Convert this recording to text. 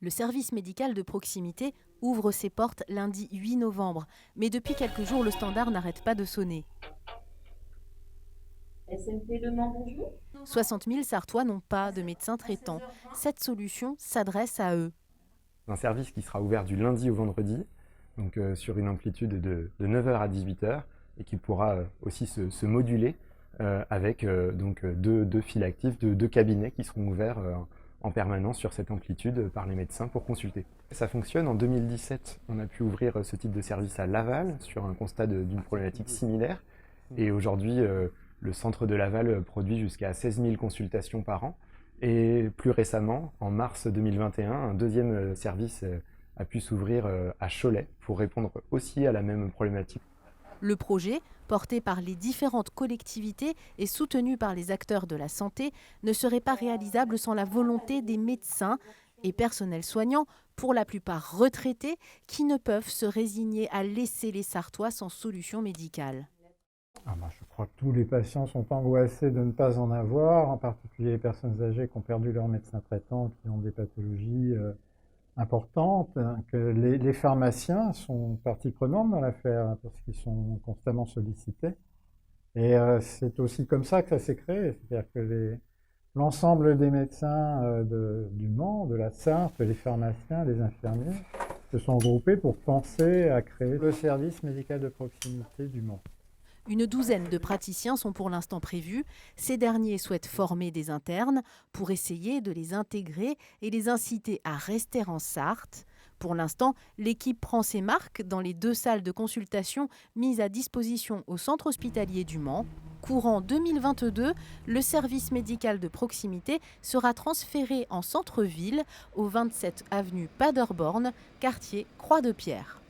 Le service médical de proximité ouvre ses portes lundi 8 novembre. Mais depuis quelques jours, le standard n'arrête pas de sonner. SMT Le Mans, bonjour. 60 000 Sarthois n'ont pas de médecin traitant. Cette solution s'adresse à eux. Un service qui sera ouvert du lundi au vendredi, donc sur une amplitude de 9h à 18h, et qui pourra aussi se moduler avec donc deux files actives, deux cabinets qui seront ouverts en permanence sur cette amplitude par les médecins pour consulter. Ça fonctionne. En 2017, on a pu ouvrir ce type de service à Laval sur un constat d'une problématique similaire. Et aujourd'hui, le centre de Laval produit jusqu'à 16 000 consultations par an. Et plus récemment, en mars 2021, un deuxième service a pu s'ouvrir à Cholet pour répondre aussi à la même problématique. Le projet, porté par les différentes collectivités et soutenu par les acteurs de la santé, ne serait pas réalisable sans la volonté des médecins et personnels soignants, pour la plupart retraités, qui ne peuvent se résigner à laisser les Sarthois sans solution médicale. Je crois que tous les patients sont angoissés de ne pas en avoir, en particulier les personnes âgées qui ont perdu leur médecin traitant, qui ont des pathologies importantes, que les pharmaciens sont partie prenante dans l'affaire, parce qu'ils sont constamment sollicités. Et c'est aussi comme ça que ça s'est créé, c'est-à-dire que l'ensemble des médecins du Mans, de la Sarthe, les pharmaciens, les infirmiers, se sont regroupés pour penser à créer le service médical de proximité du Mans. Une douzaine de praticiens sont pour l'instant prévus. Ces derniers souhaitent former des internes pour essayer de les intégrer et les inciter à rester en Sarthe. Pour l'instant, l'équipe prend ses marques dans les 2 salles de consultation mises à disposition au centre hospitalier du Mans. Courant 2022, le service médical de proximité sera transféré en centre-ville, au 27 avenue Paderborn, quartier Croix-de-Pierre.